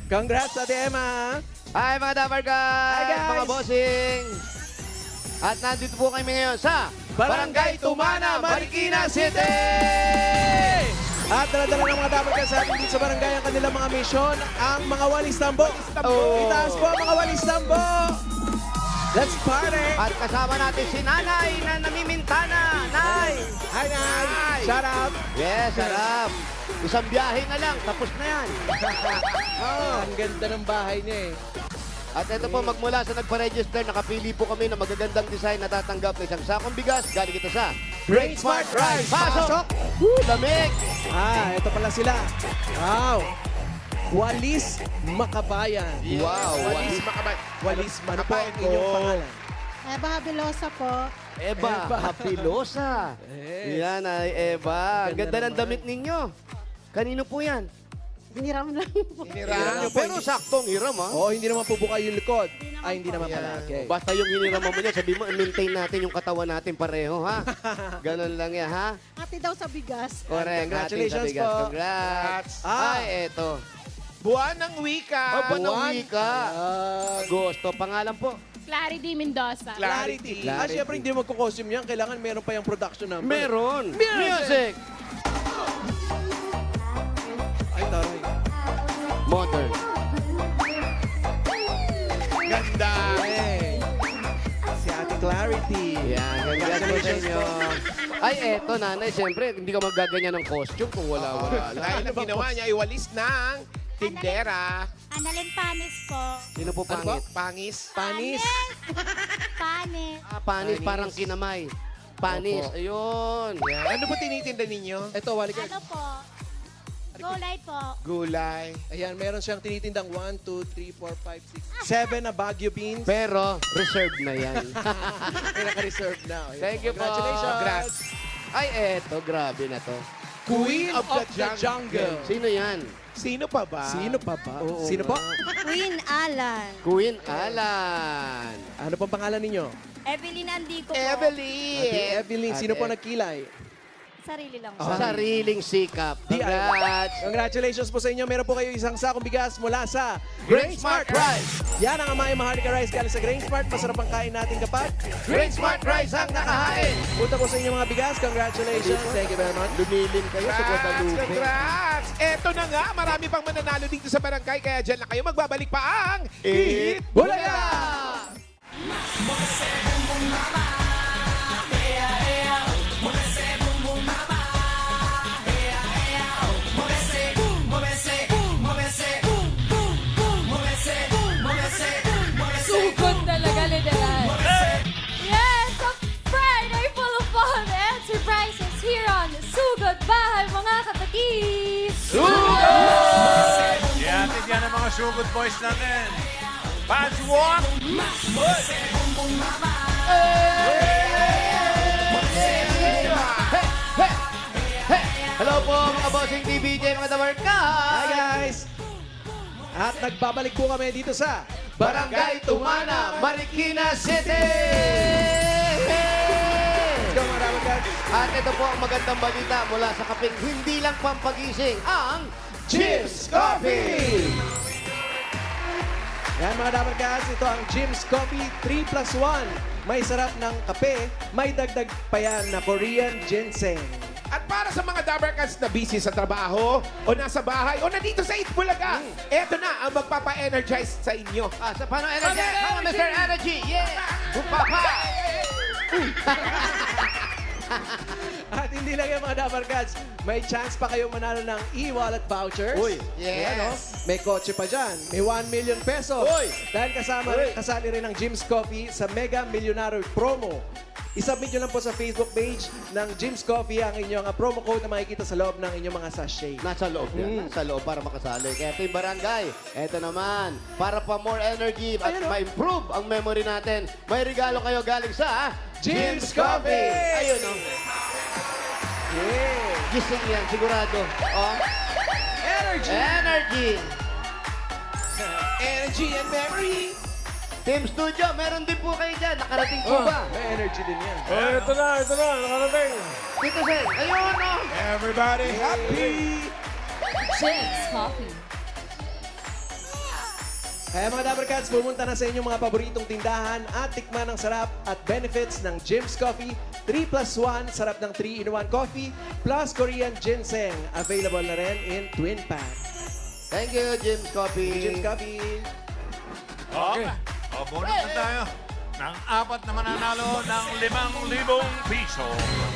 Congrats, Ate Emma. Hi mga Dapper guys! Hi, guys! Mga bossing! At nandito po kami ngayon sa Barangay Tumana, Marikina City! At dala-dala ng mga dapat kasabi dito sa barangay ang kanilang mga misyon, ang mga walis tambo. Itaas po ang mga walis tambo. Let's party! At kasama natin si Nanay na namimintana. Nay! Hi, Nay! Shout out! Yes, sarap. Isang biyahe na lang, tapos na yan. Ang ganda ng bahay niya eh. At ito po, magmula sa nagpa-register, nakapili po kami ng magagandang design na tatanggap na isang sakong bigas. Galing ito sa Great Smart Rice! Pasok! Lamig! Ito pala sila. Wow! Walis Makabayan. Wow! Walis Makabayan. Walis, ano po ang inyong pangalan? Eva Habilosa po. Eva, Hapilosa. Yes. Yan ay Eva. Ang ganda ng damit ninyo. Kanino po yan? Hiram lang po. Hiram. Pero saktong hiram, ha? Oo, hindi naman pubuka yung likod. Ay, hindi naman pala. Yan. Okay. Basta yung hiniraman mo niya, sabi mo, maintain natin yung katawan natin pareho, ha? Ganon lang yan, ha? Ate daw sa bigas. Correct. Congratulations ating sabigas. po. Congrats. Ah. Ay, eto. Buwan ng wika. Buwan ng wika. Ayan. Gusto. Pangalan po? Clarity Mendoza. Clarity. Clarity. Syempre hindi magko-costume yan. Kailangan meron pa yung production number. Meron. Music. Ay, taray. Modern. Ganda. Hey. Si Ate Clarity. Yan. Congrats po sa inyo. Ay, eto, nanay. Siyempre, hindi ka magaganyan ng costume kung wala-wala. Dahil ang ginawa niya ay walis ng tindera. Annalyn Panis po. Sino po pangit? Pangis. Panis. Panis. Ah, panis, parang kinamay. Panis. Opo. Ayun. Ano po tinitinda ninyo? Ito, wali ka. Ano po? Gulay po. Gulay. Ayan, meron siyang tinitindang 1, 2, 3, 4, 5, 6, 7 na Baguio beans. Pero, reserved na yan. Pinaka-reserve na. Thank you po. Congratulations. Congrats. Ay, eto. Grabe na to. Queen of the Jungle. Sino yan? Sino pa ba? Sino pa ba? Oo Sino po? nga. Queen Alan. Queen Alan. Ano pong pangalan ninyo? Evelyn Andico po. Evelyn. Ate Evelyn. Sino Ate po nagkilay? Sarili lang po. Sariling sikap. DIY. Congrats. Congratulations po sa inyo. Meron po kayo isang sakong bigas mula sa Grain Smart Rice. Yan ang Amay Maharlika Rice galing sa Grain Smart. Masarap ang kain natin kapag Grain Smart Rice ang nakahain. punta po sa inyo mga bigas. Congratulations. Thank you very much. Lumilin kayo sa Congrats, Guadalupe. congrats! Eto na nga, marami pang mananalo dito sa barangay, kaya dyan lang kayo magbabalik pa ang Eat Bulaga! Sugod talaga, literal. Yes, a Friday full of fun and surprises here on Sugod Bahay, mga katakis! Ihatid yan ang mga sugod boys natin. Patchwork! Hello po mga bossing TVJ, mga dawarka. Hi guys! At nagbabalik po kami dito sa Barangay Tumana, Marikina City! Let's go mga dapat guys. At ito po ang magandang balita mula sa kaping hindi lang pampagising, ang Jim's Coffee! Yan mga dapat guys, ito ang Jim's Coffee 3+1. May sarap ng kape, may dagdag pa yan na Korean ginseng. At para sa mga Dabarkans na busy sa trabaho, o nasa bahay, o nandito sa Eat Bulaga, eto na ang magpapa-energize sa inyo. sa paano energy? Paano Mr. Energy? Yeah! Upapa! At hindi lang yung mga Dabarkans, may chance pa kayong manalo ng e-wallet vouchers. Uy, yes. Ayan, oh. May kotse pa dyan. May 1 million pesos. Uy. Dahil kasali rin ng Jim's Coffee sa Mega Millionaire Promo. I-submit nyo lang po sa Facebook page ng Jim's Coffee ang inyong promo code na makikita sa loob ng inyong mga sachet. Nasa loob yan. Nasa loob para makasali. Kaya ito yung barangay. Ito naman, para pa more energy at Ayun, oh. ma-improve ang memory natin, may regalo kayo galing sa Jim's Coffee! Ayun, oh. Yeah! Gising yan, sigurado. Oh. Energy! Energy! Energy and memory. Team Studio, meron din po kayo dyan. Nakarating po Oh, ba? may energy din yan. ito na, nakarating. Dito, Sen. Ayun, oh. Everybody happy. Jim's Coffee. Kaya mga Dabber Cats, pumunta na sa inyong mga paboritong tindahan at tikman ang sarap at benefits ng Jim's Coffee 3+1, sarap ng 3-in-1 coffee plus Korean ginseng. Available na rin in twin pack. Thank you, Jim's Coffee. Jim's Coffee. Okay. O, bonus na tayo. Ng 4 na mananalo ng 5,000 piso.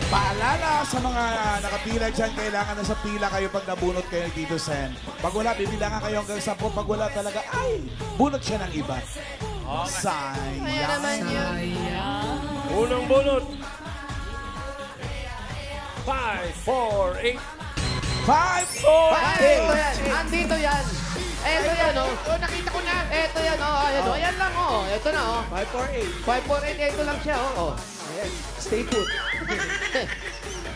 Paalala sa mga nakapila dyan, kailangan na sa pila kayo pag nabunot kayo ni Tito Sen. Pag wala, bibilangan kayo hanggang 10. Pag wala talaga, ay, bunot siya ng iba. Sayang. Unang bunot. 5, 4, 8. 5, 4, Ito yan. Andito yan. Ito yan, oh. Oh, nakita ko na. Ito yan, oh. Ayan, oh. Ayan lang, oh. Ito na, oh. 548. 548, ito lang siya, oh. Ayan. Stay put.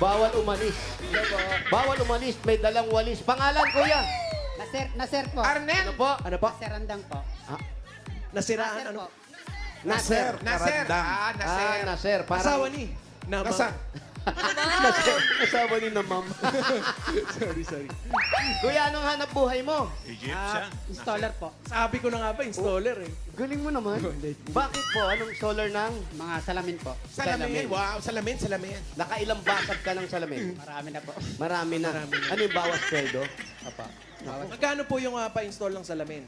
Bawal umalis. Bawal umalis. May dalang walis. Pangalan, kuya. Naser po. Ano po? Ano po? Serandang po. Nasiraan. Ano? Nasir. Naser. Karandang. Naser. Nasir. Asawa ni. Nama. Nasa? Nasir. Asawa ni na ma'am. Sorry. Kuya, anong hanap buhay mo? Egyptian. Installer po. Sabi ko na nga ba, installer eh. Galing mo naman. Bakit po? Anong solar ng? Mga salamin po. Salamin. Wow, salamin. Nakailang basag ka ng salamin? Marami na po. Marami na. Ano yung bawas sweldo? Magkano po yung pa-install ng salamin?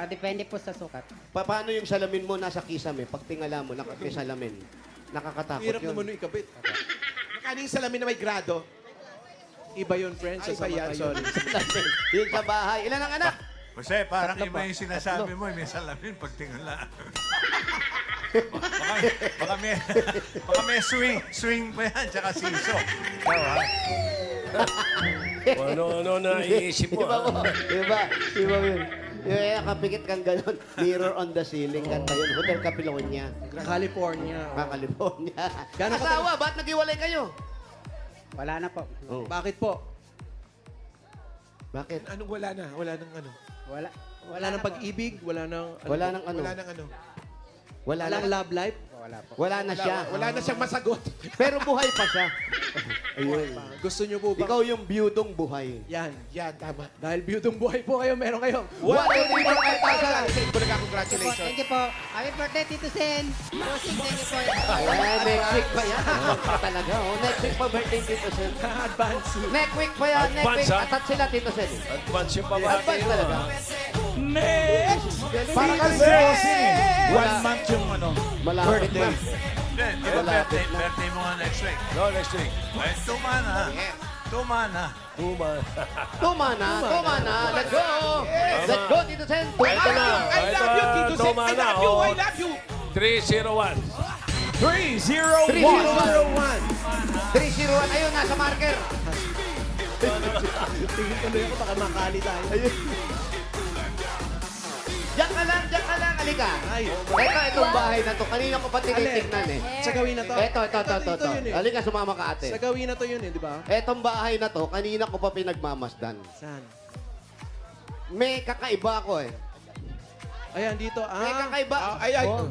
Depende po sa sukat. Paano yung salamin mo nasa kisame? Pag tingala mo, may salamin. Nakakatakot Hirap yun. naman yung ikabit. Magkano yung salamin na may grado? Iba yun, friends. Ay, Sa iba yan, mga sorry. Salamin. Yun sa bahay. Ilan ang anak? Jose, parang Tatlo iba pa. yung sinasabi mo. May salamin pag tingala. baka may swing pa yan, tsaka siso. Ikaw, ha? Ano na iisip mo? Iba po. Iba yun. Yung kapikit kang gano'n, mirror on the ceiling, kanta yun. Hotel Capilonia. California. California. Gano'n ka Asawa, ba't naghiwalay kayo? Wala na po. Oh. Bakit po? Bakit? Anong wala na? Wala nang ano? Wala. Wala nang pag-ibig? Wala nang... Wala nang ano? Wala nang ano? Wala Walang nang... love life? Wala po. Wala na siya. Wala na siyang masagot. Pero buhay pa siya. Ayun. Gusto nyo po ba? Ikaw yung biyudong buhay. Yan. Yan, tama. Dahil beautong buhay po kayo, meron kayo. 1, 2, 3, 4, 5,000. Sa Itbulaga, congratulations. Thank you po. Happy birthday, Tito Sen. Bossing, thank you po. Ayan, next week pa yan. Talaga, oh. Next week pa birthday, Tito Sen. Advance. Next week pa yan. Next Advance, week. ha? Atat sila, Tito Sen. Advance yung pabati. Advance talaga. Para kasi bossing. 1 month yung ano, Malapit birthday. na. Hindi, di ba Malapit na. birthday mo nga next week? No, next week. Ay, tumana. Tumana. Tumana. Let's go. Let's go, Tito Sen. Ito na. I love you, Tito Sen. I love you. I love you. 301. 301. 301. Ayun, nasa marker. Tingin ko na yun, baka makali tayo. Diyan ka lang. Halika. Ay. Itong bahay na to. Kanina ko pa tinitignan eh. Sa gawin na to. Ito. yun eh. Halika, sumama ka ate. Sa gawin na to yun eh, di ba? Etong bahay na to, kanina ko pa pinagmamasdan. Saan? May kakaiba ako eh. Ayan, dito. May kakaiba. Ay. Oh.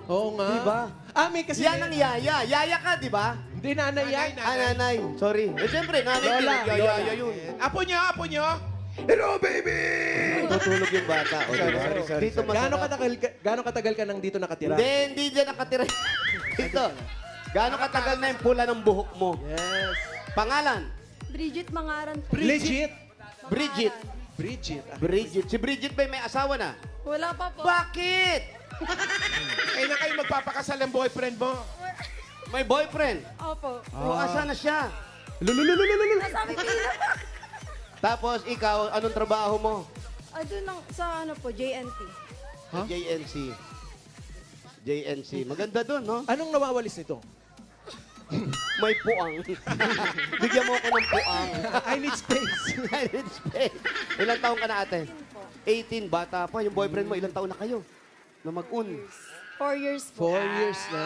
Oo nga. Di ba? May kasi... Yan ang yaya. Yaya ka, di ba? Hindi, nanay yan. Nanay. Sorry. Eh, siyempre, nanay. Lola, Yaya yun. Apo nyo. Hello, baby! Tutulog yung bata. O, diba? Dito masarap. Gaano katagal ka nang dito nakatira? Hindi dyan nakatira. Dito. Gaano katagal na yung pula ng buhok mo? Yes. Pangalan? Bridget Mangaran po. Legit. Bridget. Bridget. Bridget. Si Bridget ba may asawa na? Wala pa po. Bakit? Kailan kayo magpapakasal ng boyfriend mo? May boyfriend. Opo. O, asa na siya? Nasabi ko na po. Tapos, ikaw, anong trabaho mo? Doon lang sa ano po, JNT. JNC. JNC. Maganda doon, no? Anong nawawalis nito? May puang. Bigyan mo ako ng puang. I need space. I need space. Ilang taong ka na, ate? 18. Bata pa. Yung boyfriend mo, ilang taon na kayo? Na mag-un. 4 years po. 4 years na.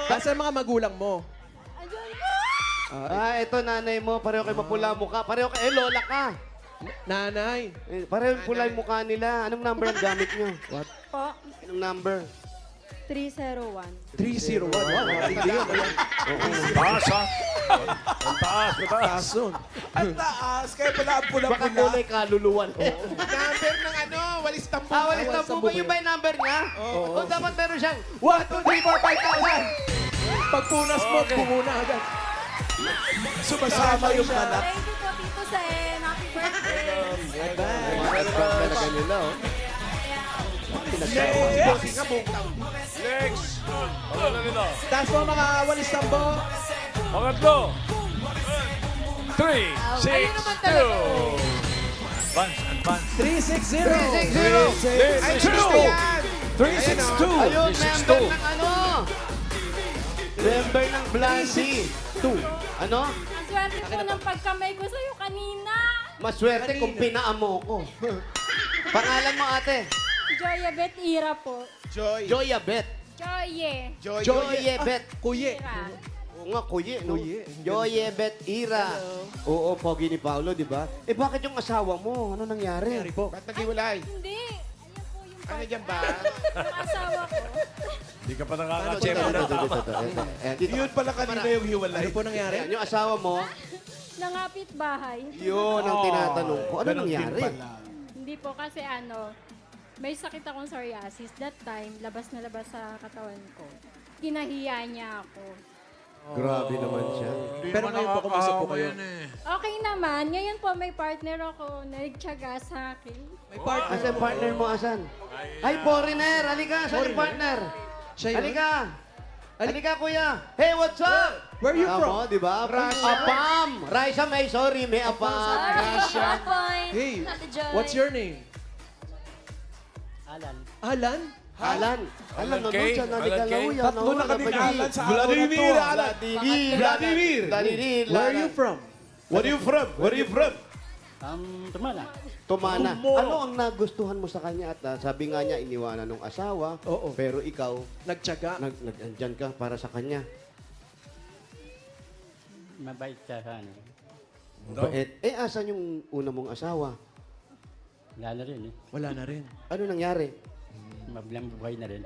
Basta mga magulang mo. Ayun po. Ito nanay mo. Pareho kayo mapula mukha. Pareho kayo, lola ka. Nanay. Pareho pula yung mukha nila. Anong number ang gamit nyo? What? Po. Anong number? 301. 301. Wow, hindi yun. Basa. Ang taas, mataas. Taas nun. Ang taas. Kaya pala ang Baka pula-pula. kulay kaluluwan. Number ng ano, walis tambo. Walis na po ba yung by number niya? O dapat meron siyang 1, 2, 3, 4, 5,000. Pagpunas mo, bumuna agad. Sumasama yung anak. Thank you po, Tito Sen. Happy birthday. Advance na nila, oh. Bossing nga buong taon. Next. Ano na nito? Taas po mga walis tambo. Pangatlo. 3, 6, 2. Advance, advance. 360. 360. Ay, gusto yan. 362. Ayun, member ng ano? Member ng Blancy. 2. Ano? Ang swerte po ng pagkamay ko sa'yo kanina. Maswerte kung pinaamo ko. Pangalan mo, ate? Joya Bet Ira po. Joy. Joya Bet. Joye. Joy. Joye Bet. Kuye. Ira. Oo nga, kuye, no? Kuye. Joye Bet Ira. Oo, pogi ni Paolo, di ba? Eh, bakit yung asawa mo? Ano nangyari? Sorry po. Ba't naghiwalay? Hindi. Ayan po yung Ano dyan ba? Yung asawa ko. Hindi ka pa Ano, nakaka-check ito, na ito, tama. dito. Yun pala kanina yung hiwalay. Ano po nangyari? Ayan, yung asawa mo, Nangapit bahay. yun ang tinatanong ko. Ano Ganon din nangyari? pala. Hindi po kasi may sakit akong psoriasis. That time, labas na labas sa katawan ko. Kinahiya niya ako. Grabe naman siya. Pero ngayon po, kumusta po kayo? Okay naman. Ngayon po, may partner ako. Nagtyaga sa akin. May partner. Asan partner mo, asan? Ay, foreigner! Halika, saan yung partner? Siya yun? Halika! Halika, kuya! Hey, what's up? Where you Tama, from? di ba? Apam! Raisa, may sorry, may apam. Russia. Point. Hey, Ate Joy. what's your name? Alan. Alan? Alan. Alan, Alan ano Kay? siya? Alan Kay? Tatlo na kaming Alan sa araw na to. Vladimir. Vladimir. Where are you from? Where you from? Where you from? Tumala. Tumana. Ano ang nagustuhan mo sa kanya? At sabi nga niya, iniwanan ng asawa. Oo. Pero ikaw, Nagtyaga. nandyan ka para sa kanya. Mabait siya sa ano. Bait. Eh, asan yung una mong asawa? Wala na rin eh. Wala na rin. Ano nangyari? Mablang buhay na rin.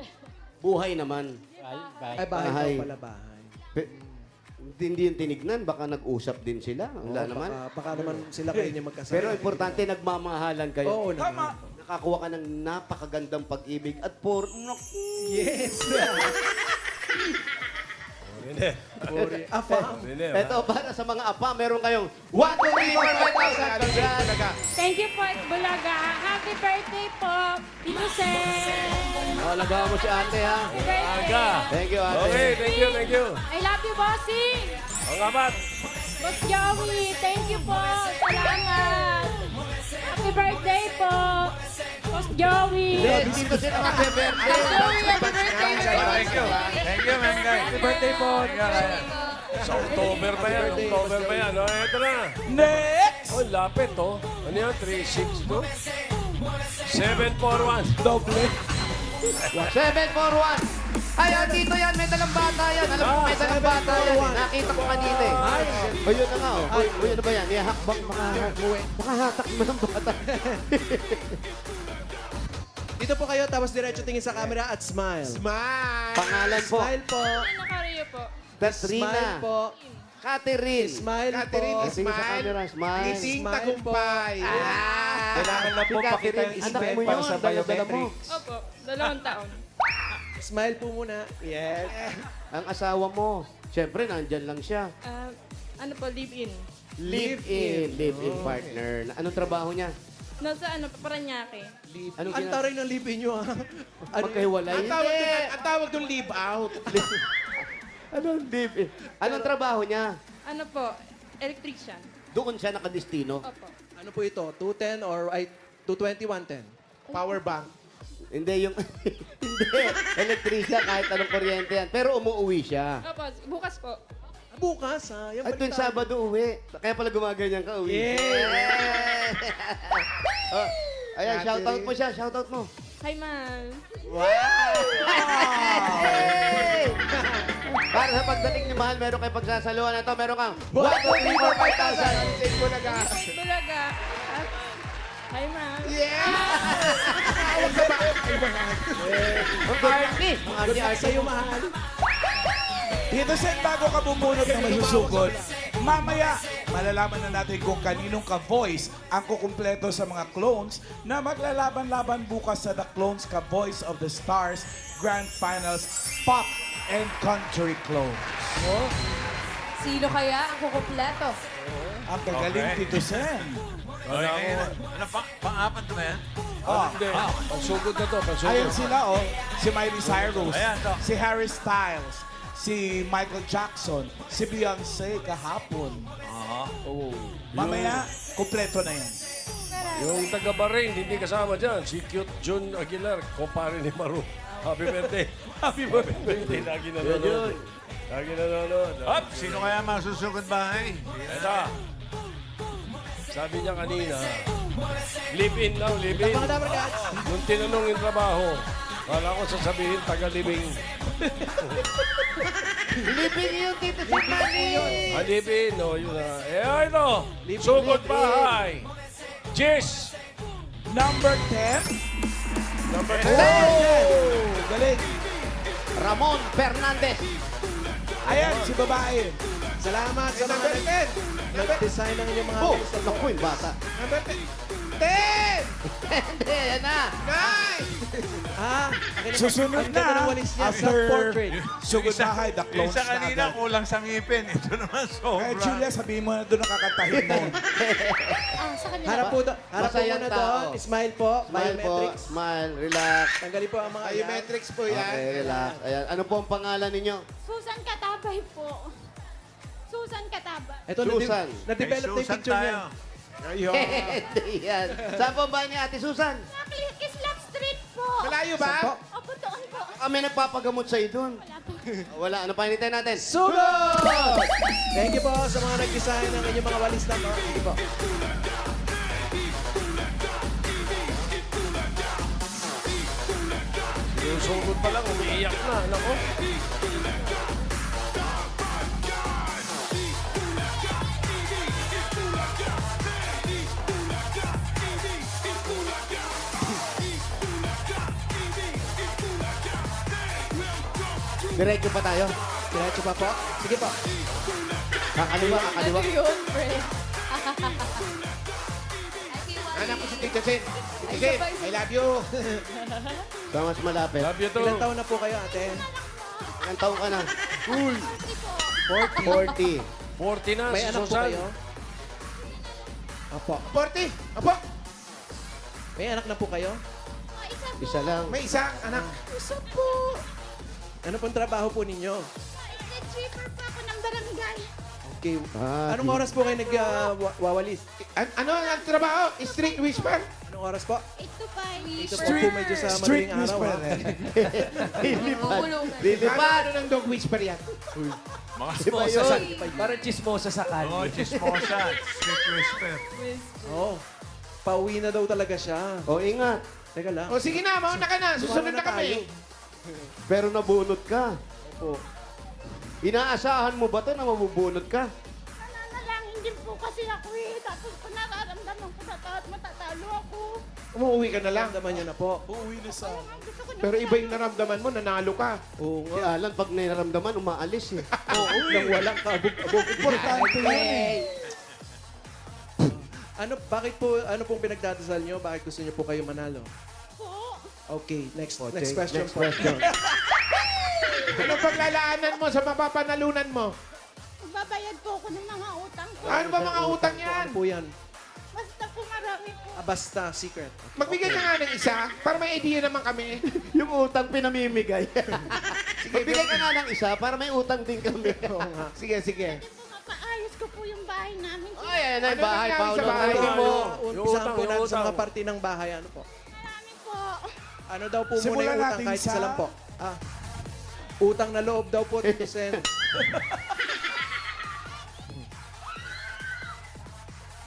Buhay naman. Ay, bahay Bahay. daw pala bahay. Hindi yung tinignan, baka nag-usap din sila. Wala naman. Baka naman sila kayo niya magkasama. Pero importante, nagmamahalan kayo. Oo naman. Nakakuha ka ng napakagandang pag-ibig at Yes! Afam. Ito, para sa mga apa, meron kayong 1, 2, 3, 4, 5,000. Congrats! Thank you po, Bulaga. Happy birthday po, Tito Sen. Alagaan mo si ate, ha? Happy birthday. Aga. Thank you, ate. Okay, thank you, thank you. I love you, bossing. Ang amat. Boss Joey, thank you po. Salamat. Happy birthday po, Boss Joey. Yes, dito sila mag-birthday. Joey, happy birthday. Thank you. Thank you, Mengay. Happy birthday po. Sa October pa yan, October pa yan. Oh, eto na. Next! Oh, lapit oh. Ano yan? 362? 741. Doble. 741. Ay, dito yan. May dalang bata yan. Alam mo, may dalang bata yan. Nakita ko kanina eh. O, yun na nga. O, ano ba yan? Ihakbang makahatak mo ng bata. Dito po kayo, tapos diretso tingin sa camera at smile. Smile. Pangalan po. Smile po. Nakariyo po. Katrina. Smile po. Catherine. Smile Catherine, po. Tingin sa camera. Smile. Ngiting Smile tagumpay. Kailangan lang po Si pakita yung Catherine, anak event mo para yun. sa Dala-dala mo. biometrics. Opo, 2 taon. Smile po muna. Yes. Ang asawa mo. Siyempre, nandyan lang siya. Ano po, live-in. Live-in partner. Anong trabaho niya? Nasa Paranaque. Anong Ang taray ng lipin nyo, ha? Magkahiwalay? Ang tawag doon leave out. Anong live-in? Anong trabaho niya? Ano po, electrician. Doon siya nakadestino. Opo. Ano po ito? 210 or 220, 110? Power bank. Hindi yung... Hindi. Electrician kahit anong kuryente yan. Pero umuwi siya. Opo, bukas po. Bukas, ha? Yan Ay, tuwing balitaan. Sabado uwi. Kaya pala gumaganyan ka uwi. Yeah! Oh, ayan, shoutout mo siya. Shoutout mo. Hi, ma'am. Hey! Para sa pagdating ni Mahal, meron kayo pagsasaluhan na to. Meron kang 1, 2, 3, 4, 5,000. Take mo na ga. Hey, Bulaga. Hi, ma'am. Tawag ka ba? Ang arty. Ang arty, arty. Sa'yo, mahal. Dito Sen, bago ka bumunot na masusugod, Mamaya, malalaman na natin kung kaninong ka-voice ang kukumpleto sa mga clones na maglalaban-laban bukas sa The Clones Ka-Voice of the Stars Grand Finals Pop and Country Clones. Sino kaya ang kukumpleto? Ang kagaling Okay. Tito Sen. Ano, pang-apat na ba yan? Oh, Hindi. Pansugod na to, pansugod. ayan sila, oh. Si Miley Cyrus, Ayan, to. si Harry Styles, si Michael Jackson, si Beyonce kahapon. Oo. Mamaya, kumpleto na yan. Yung taga-Bahrain, hindi kasama dyan. Si Cute John Aguilar, kumpare ni Maru. Happy birthday. Happy birthday. Lagi nanonood. Lagi nanonood. Up! Sino kaya masusugod bahay? Ito. Sabi niya kanina, live-in lang, live-in. Mga Dabber Cats. Nung tinanong yung trabaho, kala ko sasabihin taga-living. Living yung Tito Sen Manny. Live-in, no, yun na. Ito, sugod bahay. Jess. Number 10. Number 10. Oh! Galing. Ramon Fernandez. Ayan, si babae. Salamat sa mga nag-design ng inyong mga Oh, walis tambo. naku yung bata. Number 10! 10! Hindi, yan na. 9! Ah, Susunod ang ganda na, ng walis niya, after self-portrait. sugod bahay, The Clones Isa na kanina agad. kulang sa ngipin. Ito naman Kaya sobra. Julia, sabihin mo na doon ang kakantahin mo. Ah, sa kanila. Harap po Masayang muna tao. doon. Smile po. Smile po, Biometrics. smile, relax. Tanggalin po ang mga Biometrics po yan. Okay, relax. Ayan, ano po ang pangalan ninyo? Susan Katabay po. Susan Katabay. Ito, Susan. na-develop na yung Susan picture niya. tayo. Ayun. Hindi yan. Saan po ba ni Ate Susan? Kislap Street po. Malayo ba? Opo, doon po. Kami nagpapagamot sa'yo doon. Wala po. Wala, ano pa hinintay natin? Sugod! Thank you po sa mga nag-design ng inyong mga walis tambo. Thank you po. Yung sugod pa lang, umiiyak na. Nako. Diretso pa tayo. Diretso pa po. Sige po. Kakaliwa, kakaliwa. Ano yun, pre? Anak ko si Tito Sen. Tito Sen, I love you. Sa mas malapit. Love you too. Ilang taon na po kayo, ate? Ilang taong ka na? Uy! 40. 40 na May si anak po Susan. kayo? Apo. 40. Apo, May anak na po kayo? Isa lang. may isang anak. Isa po. Ano pong trabaho po ninyo? Nag-cheaper po ako ng barangay. Okay. Ah, Anong oras po kayo nag-wawalis? Ano ang trabaho? Street whisper? Anong oras po? 8 to 5. Ito po po medyo sa Street madaling araw. whisper. Ha? Lilipad. Paano Lilipad. ng dog whisper yan? Mga Chismosa sa... Parang chismosa sa kalye. Oh, chismosa. Street whisper. Oo. Pauwi na daw talaga siya. O, ingat. Teka lang. O sige na, mauna ka na. Susunod na kami. Pero nabunot ka. Opo. Inaasahan mo ba to na mabubunot ka? Nananalangin din po kasi ako eh. Tapos kung nararamdaman ko na matatalo ako. Umuwi ka na lang. Naman niya na po. Uuwi na sa... Gusto ko na Pero iba yung naramdaman mo, nanalo ka. Oo Si nga. Alan, pag nararamdaman, umaalis eh. Oo, nang walang kabog-abog. Importante yun eh. Bakit po, ano pong pinagdadasal nyo? Bakit gusto nyo po kayo manalo? po. Okay, next Okay, question next po. question. Anong paglalaanan mo sa mapapanalunan mo? Magbabayad po ako ng mga utang ko. Ano ba mga utang yan? Ano po yan? Basta po marami po. Basta, secret. Magbigay ka nga ng isa para may idea naman kami. Yung utang pinamimigay. Magbigay ka nga ng isa para may utang din kami. Sige, sige. Kasi po mapaayos ko po yung bahay namin. Ay, ayan na yung Ano bahay. nangyari sa Paolo, bahay ulitin mo? mo. Umpisahan po yung natin sa utang. mga parte ng bahay. Ano po? Marami po. Ano daw po muna Simulan yung utang natin kahit sa- isa lang po? Utang na loob daw po, Tito Sen.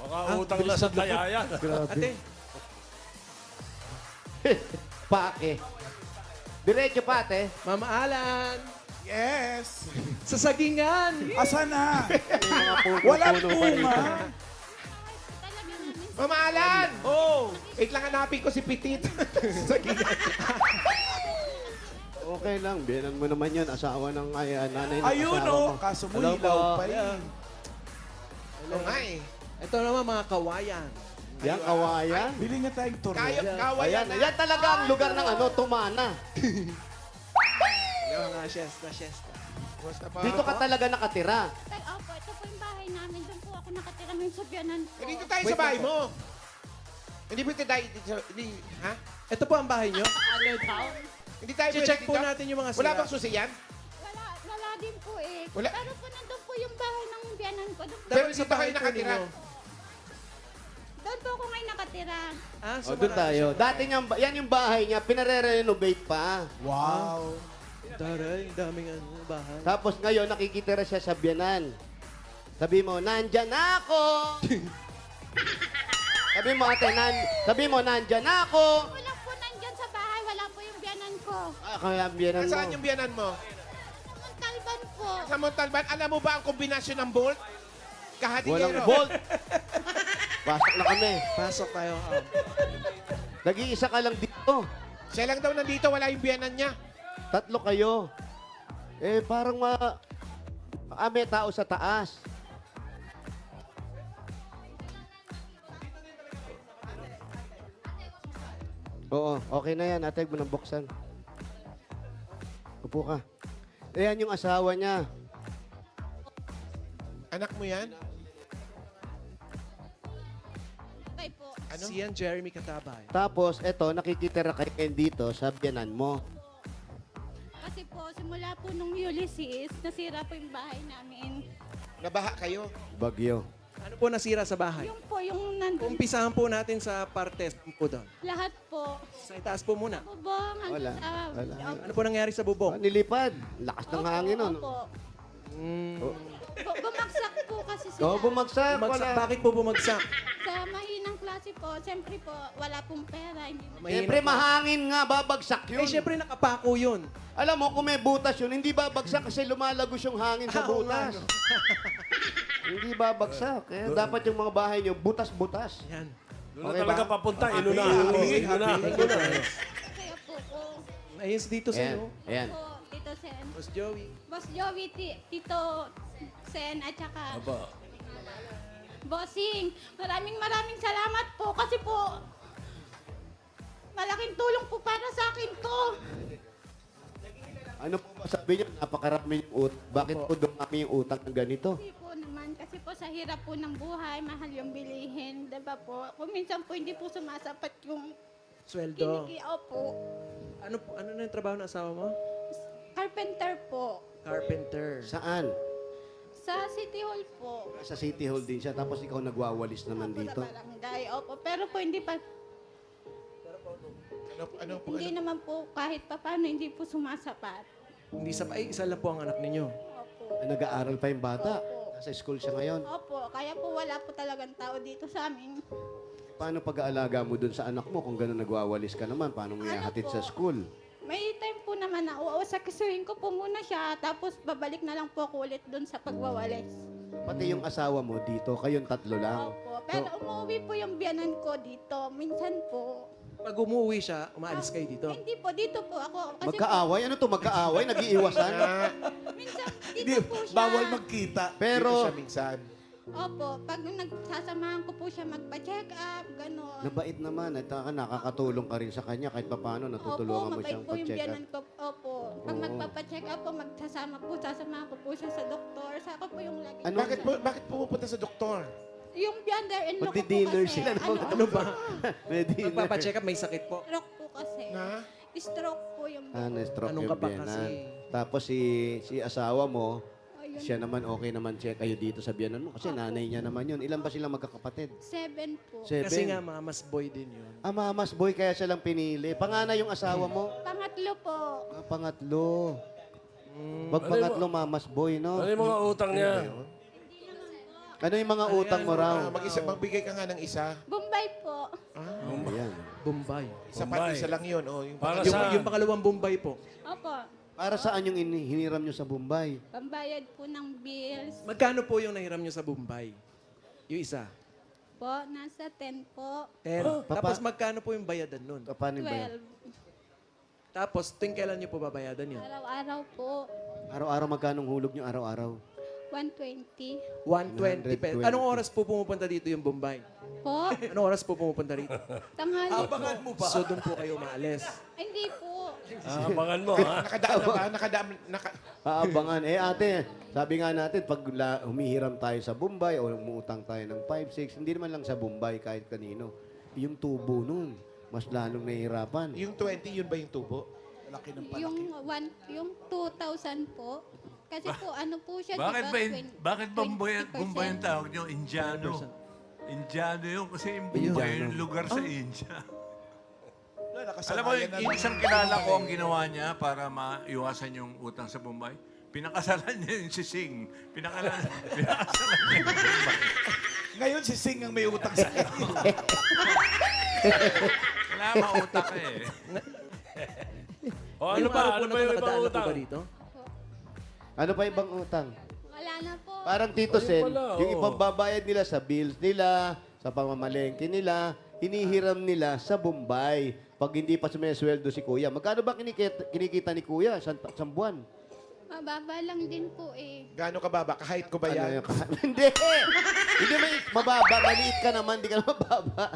Baka utang na sa tayayan. Ate, Pake. Diretso pa, ate. Mama Alan, Yes. sa sagingan. Asa na? May mga Walang puno-puno pa bunga. dito. Talaga namin. Mama Alan! Oh. Wait lang, hanapin ko si Petit. Okay lang, biyanan mo naman yun. Asawa ng nanay ng Ayun asawa oh. mo. Kaso mo Hello ilaw po. pa yun. Oo nga eh. Ito naman mga kawayan. Yan, kawayan. Bili nga tayong turo. Kawayan Ayan, ayan talaga ang lugar ng ano, Tumana. Yung mga siesta. Dito ka talaga nakatira. Tay, opo, ito po yung bahay namin. Doon po ako nakatira ng subyanan po. Dito tayo sa bahay mo. Hindi pwede tayo dito. Ha? Ito po ang bahay nyo. Hindi tayo pwede Check dito. po natin yung mga Wala sira. bang susi yan? Wala din po eh. Wala. Pero po nandun po yung bahay ng biyanan ko. Doon po, Pero Dapat dito sa bahay kayo po nakatira. ninyo. doon po ako ngayon nakatira. So O, doon marami tayo. siya. Dati niya, yan yung bahay niya, pinare-renovate pa. Wow. Taray, daming bahay. Tapos ngayon, nakikitira siya sa biyanan. Sabi mo, nandyan na ako! Sabi mo, ate, sabi mo, nandyan na ako! Wala po nandyan sa bahay. Wala po yung biyanan ko. Ah, kaya ang biyanan mo. Saan yung biyanan mo? Ang Talban po. Sa Montalban, alam mo ba ang kombinasyon ng bolt? Walang Kahadingero. bolt. Pasok na kami. Pasok tayo. Nag-iisa ka lang dito. Siya lang daw nandito, wala yung biyanan niya. 3 kayo. Eh, parang may tao sa taas. Oo, okay na yan. Ate, huwag mo nang buksan. Upo ka. Ayan yung asawa niya. Anak mo yan? Okay po. Ano? Si yan, Jeremy Katabay. Tapos, eto, nakikitira kayo dito sa biyanan mo. Kasi po, simula po nung Ulysses, nasira po yung bahay namin. Nabaha kayo. Bagyo. Ano po nasira sa bahay? Yung po, yung nandun. Umpisahan po natin sa partes po doon. Lahat po. Sa itaas po muna. Bubong, Wala. hanggang sa... Wala. Ano po nangyari sa bubong? Nilipad. Lakas ng hangin nun. Opo. Mm. Bumagsak po kasi sila. Oo, bumagsak. Bumagsak. Wala. Bakit po bumagsak? Sa mahinang klase po, siyempre po, wala pong pera. Hindi na Siyempre, mahangin nga, babagsak yun. Eh, syempre nakapako yun. Alam mo, kung may butas yun, hindi babagsak kasi lumalagos yung hangin sa Oo nga, butas. no? Hindi babagsak. Kaya dapat yung mga bahay nyo, butas-butas. Yan. Doon Okay na talaga ba? papunta. Happy, Inunahan mo. happy, Inunahan happy. mo. kaya po ko. Ayun, dito sa Ayan. iyo. Ayan. Po, Tito Sen. Boss Joey. Boss Joey, Tito Sen, at saka Aba. Bossing. Maraming salamat po kasi po, malaking tulong po para sa akin to. Ano po ba sabi niyo? Napakarami yung utang. Bakit po dumami yung utang ng ganito? Hindi po naman, kasi po sa hirap po ng buhay, mahal yung bilihin, diba po? Kung minsan po hindi po sumasapat yung Sweldo. kinikita po. Ano na yung trabaho ng asawa mo? Carpenter po. Carpenter. Saan? Sa City Hall po. Sa City Hall din siya. Tapos ikaw nagwawalis naman Opo, dito. sa barangay. Opo, pero po hindi pa, Ano po? hindi naman po kahit pa paano, hindi po sumasapat. Hindi sa isa lang po ang anak ninyo. Opo. Nag-aaral pa yung bata. Opo. Nasa school siya ngayon. Opo, kaya po wala po talagang tao dito sa amin. Paano pag-aalaga mo dun sa anak mo kung gano'n nagwawalis ka naman? Paano mo ihahatid po? sa school? May time po naman na uusakisuhin ko po muna siya, tapos babalik na lang po ako ulit doon sa pagwawalis. Pati yung asawa mo dito, kayong 3 lang. Opo, pero umuwi po yung biyanan ko dito. Minsan po. Pag umuwi siya, umaalis kayo dito. Hindi po, dito po ako. Kasi Magkaaway? Ano to? Magkaaway? Nag-iiwasan? po, minsan Hindi, dito po siya. bawal magkita. Dito Pero, siya minsan. Opo, pag nagsasamahan ko po siya magpa-check up, gano'n. nabait naman. At nakakatulong ka rin sa kanya kahit papano natutulungan mo mabait siyang po yung pag-check up. biyanan ko. Opo, pag Oo. magpapa-check up po, sasamahan ko po siya sa doktor. Saka po yung lagi. Ano? Bakit pumupunta sa doktor? Yung brother-in-law ko po Magdi-dinner kasi. sila naman. Ano ba? May dinner. Magpapacheck up, may sakit po. Stroke po kasi. Na? Stroke po yung... Na-stroke Anong yung ka ba biyanan. kasi? Tapos si asawa mo, Ayun. siya naman okay naman siya kayo dito sa biyanan mo kasi nanay niya naman yun. Ilan ba silang magkakapatid? 7 po. 7. Kasi nga, mamas boy din yun. Ah, mamas boy, kaya siya lang pinili. Panganay yung asawa mo? Pangatlo po. Ah, pangatlo. Wag pangatlo, mamas boy, no? Ano yung mga utang niya? Ano yung mga utang mo raw? Magbigay ka nga ng isa. Bombay po. Ayan. Bombay. Isa Bombay. isa lang yun. Oh, yung Para Yung, sa... yung pangalawang Bombay po. Opo. Para saan yung hiniram nyo sa Bombay? Pambayad po ng bills. Magkano po yung nahiram nyo sa Bombay? Yung isa? Po, nasa 10 po. 10. Papa- Tapos magkano po yung bayadan nun? Paano ba yan? 12. Tapos, tuwing kailan nyo po babayadan yun? Araw-araw po. Araw-araw magkanong hulog nyo araw-araw? 120 120 pesos. Anong oras po pumupunta dito yung Bombay? po. Anong oras po pumupunta rito? Tanghali po. mo ba? So doon po kayo maalis. Ay, hindi po. Abangan mo, ha? Nakadaan na ba? Aabangan. Ate, sabi nga natin, pag humihiram tayo sa Bombay o umuutang tayo ng 5-6, hindi naman lang sa Bombay, kahit kanino. Yung tubo nun, mas lalong nahihirapan. Yung 20, yun ba yung tubo? Laki ng palaki. Yung 2,000 po. Kasi po, ano po siya, Bakit ba, bakit Bombay 20%. ang tawag nyo? Indiano. Indiano yun kasi yung Bombay yung lugar sa India. Alam mo, yung isang kilala ko ang ginawa niya para maiwasan yung utang sa Bombay. Pinakasalan niya yung sising. Pinakasalan niya yung Bombay. Ngayon si Sing ang may utang sa kanya. Wala mautak eh. O ano pa? Ano pa yung ibang Nakadaan na po utang? ba dito? Ano pa ibang utang? Wala na po. Parang Tito Sen, pala, yung oo. ipababayad nila sa bills nila, sa pamamalengke nila, hinihiram nila sa Bombay. Pag hindi pa sumisweldo si Kuya. Magkano ba kinikita ni Kuya sa buwan? Mababa lang din po eh. Gaano ka baba? Kahit ko ba Ano yan? yung hindi! Hindi mababa. Maliit ka naman, hindi ka na mababa.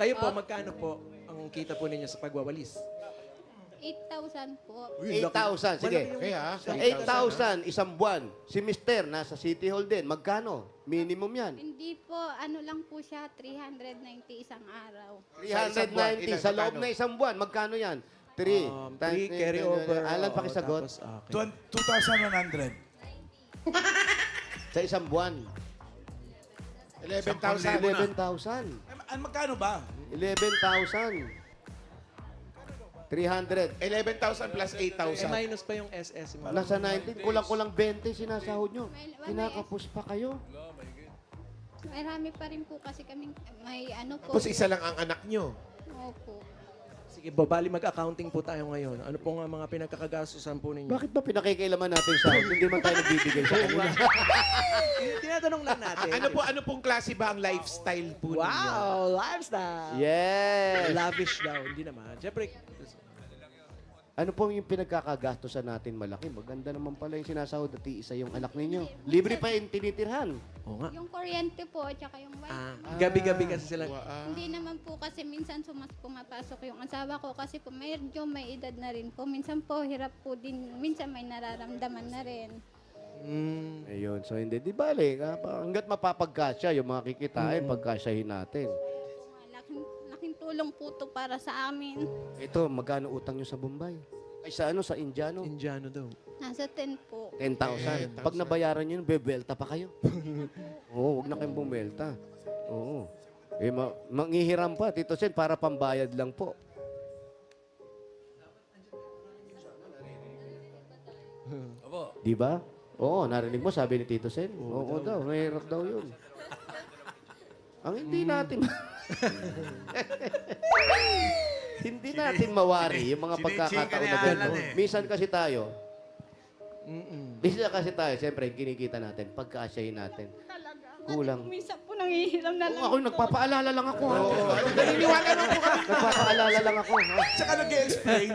Kayo po, magkano po ang kita po ninyo sa pagwawalis? 8,000 po. 8,000, sige. Kaya, 8,000 isang buwan. Si Mister, nasa City Hall din. Magkano? Minimum yan. Hindi po, ano lang po siya, 390 isang araw. 390 sa loob na isang buwan. Magkano yan? 3. 3 carry over. Alan, pakisagot. Tapos, okay. 2,100. Sa isang buwan. 11,000. 11,000. Magkano ba? 11,000. 300. 11,000 plus Eh, 8,000. minus pa yung SS. mo. Nasa 19, kulang-kulang 20 sinasahod nyo. Kinakapos pa kayo. Marami pa rin po kasi kaming may ano po. Tapos isa lang ang anak nyo. Opo. Sige, babali mag-accounting po tayo ngayon. Ano po nga mga pinagkakagastusan po ninyo? Bakit ba pinakikialaman natin sa hindi man tayo nagbibigay sa kanila? Tinatanong lang natin. Ano pong klase ba ang lifestyle po ninyo? Wow, lifestyle. Yes! Lavish daw, hindi naman. Siyempre, Ano po yung pinagkakagastosan natin malaki? Maganda naman pala yung sinasahod at iisa yung anak ninyo. Libre pa yung tinitirhan. oo nga. Yung kuryente po, at saka yung wifi. Gabi-gabi kasi sila. Hindi naman po kasi minsan pumapasok yung asawa ko kasi po medyo may edad na rin po. Minsan po hirap po din, minsan may nararamdaman na rin. Ayun, so hindi. Di bale, hanggat mapapagkasya yung mga kikitain, pagkasyahin natin. Laking tulong po to para sa amin. Ito, magkano utang nyo sa Bombay? Ay, sa ano? Sa Indiano? Indiano daw. Nasa 10 po. 10,000. Pag nabayaran nyo, bebelta pa kayo. Oo, huwag na kayong bumbelta. Oo. Eh, manghihiram pa, Tito Sen, para pambayad lang po. Abo. Di ba? Oo, narinig mo, sabi ni Tito Sen. Oo daw, mahirap daw yun. Ang hindi natin... hindi natin mawari yung mga pagkakataon na gano'n. Minsan kasi tayo, siyempre, kinikita natin, pagkasyahin natin. Kulang. Minsan po nangihiram na lang. Ako, nagpapaalala lang ako. Naniniwala lang po kami. Nagpapaalala lang ako. Tsaka nag-explain.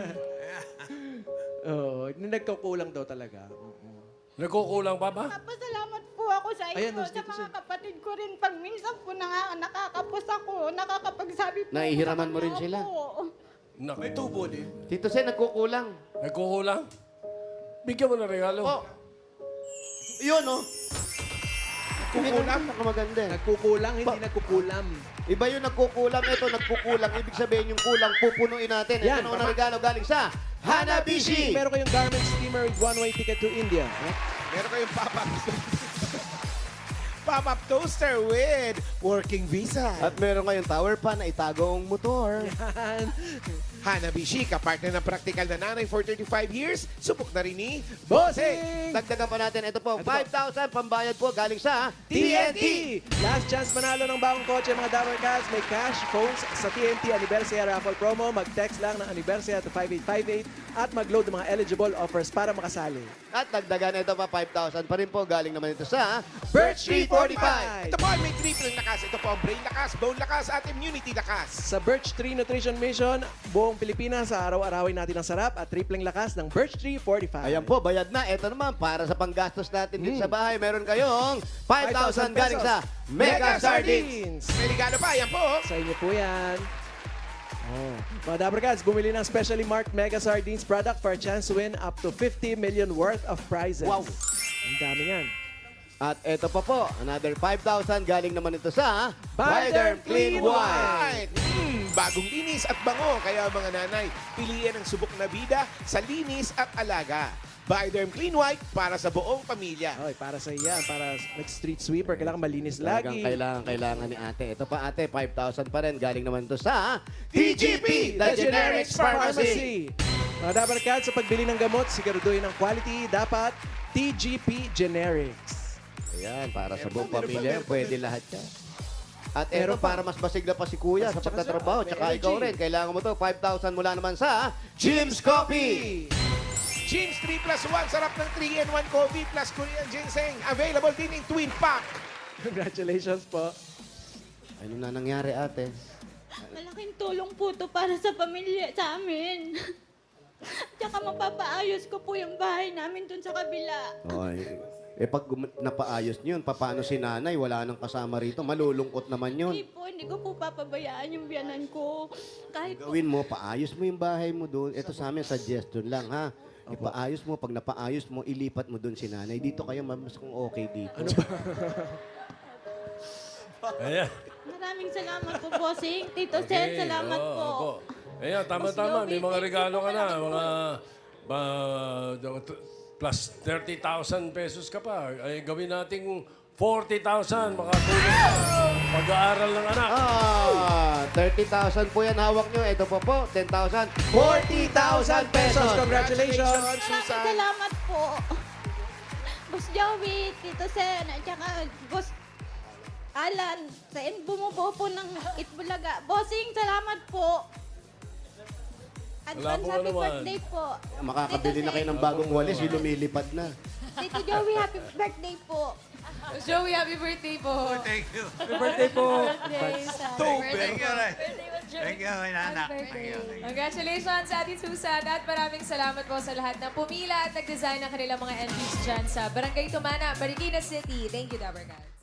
Oo, nagkukulang daw talaga. Nagkukulang pa ba? Papasalamat po ako sa inyo, Ayan, sa mga kapatid ko rin. Pag minsan po nakakapos ako, nakakapagsabi po. Nahihiraman mo ako sa rin kanya sila. po. Naku. May tubo din. Tito Sen, nagkukulang. Nagkukulang? Bigyan mo ng regalo. Oh. Yun, oh. Nagkukulang? Maganda. Nagkukulang, hindi nagkukulam. Iba yung nagkukulang. Ito, nagkukulang. Ibig sabihin yung kulang, pupunuin natin. Ito Yan, naman ang regalo galing sa Hanabishi. Meron kayong garment steamer with one-way ticket to India. Meron kayong pop-up toaster with working visa. At meron kayong tower pan na itagong motor. Hanabishi, kapartner ng practical na nanay for 35 years. Subok na rin ni Bossing! Dagdagan pa natin. Ito po, 5,000 pambayad po galing sa TNT! Last chance manalo ng bagong kotse mga Damer Cats. May cash phones sa TNT Anniversary Raffle Promo. Mag-text lang ng Anniversary to 5858 at mag-load ng mga eligible offers para makasali. At dagdagan ito pa 5,000 pa rin po galing naman ito sa Birch Tree 45. Ito po ay may triple lakas. Ito po ang brain lakas, bone lakas, at immunity lakas. Sa Birch Tree Nutrition Mission, buong Pilipinas sa araw-arawin natin ang sarap at tripleng lakas ng Birch Tree 45. Ayan po, bayad na. Ito naman, para sa panggastos natin din sa bahay, meron kayong 5,000 galing sa Mega Sardines. May regalo pa, yan po. Sa inyo po yan. Oh. Mga Dabarkads, bumili ng specially marked Mega Sardines product for a chance to win up to 50 million worth of prizes. Wow. Ang dami yan. At ito pa po, another 5,000 galing naman ito sa Bioderm Clean White. Bagong linis at bango. Kaya mga nanay, piliin ang subok na bida sa linis at alaga. Bioderm Clean White para sa buong pamilya. Oy, para sa iyan, para nag-street sweeper, kailangan malinis Talagang lagi. kailangan ni ate. Ito pa ate, 5,000 pa rin. Galing naman ito sa TGP, The Generics Pharmacy. Mga Dabarkads, sa pagbili ng gamot, siguraduhin ang quality, dapat TGP Generics. Ayan, para sa buong pamilya, pwede lahat yan. At ero para mas masigla pa si kuya sa pagtatrabaho. Tsaka ikaw rin, kailangan mo to 5,000 mula naman sa Jim's Coffee. Jim's 3 plus 1, sarap ng 3-in-1 coffee plus Korean ginseng. Available din in twin pack. Congratulations po. Ano na nangyari ate? Malaking tulong po to para sa pamilya, sa amin. Tsaka mapapaayos ko po yung bahay namin dun sa kabila. Oy. Pag napaayos niyo yun, paano si nanay? Wala nang kasama rito. Malulungkot naman yun. Hindi ko po papabayaan yung biyanan ko. Kahit po, Gawin mo, paayos mo yung bahay mo doon. Ito sa amin, suggestion lang ha. Ipaayos mo, pag napaayos mo, ilipat mo doon si nanay. Dito kayo, mas kung okay dito. Ano ba? Ayan. maraming salamat po, bossing. Tito Sen, salamat po. Opo. Ayan, tama-tama. May mga regalo ka na. Mga plus 30,000 pesos ka pa. Ay, gawin nating 40,000. Makatulong sa pag-aaral ng anak. 30,000 po yan hawak nyo. Ito po po, 10,000. 40,000 pesos. Congratulations. Maraming salamat po. Boss Joey, Tito Sen, at saka Boss Alan, sa bumubuo po ng Itbulaga. Bossing, salamat po. Wala Advance po happy naman. birthday po. Makakabili na kayo ng bagong walis. Yung lumilipad na. Tito Joey, happy birthday po. Joey, happy birthday po. Thank you. Happy birthday po. Birthday sa Thank you, Ray. Thank you, my anak. Thank you. Congratulations, Ate Susan. At maraming salamat po sa lahat ng pumila at nag-design ng kanilang mga entries dyan sa Barangay Tumana, Marikina City. Thank you, Dabarkad.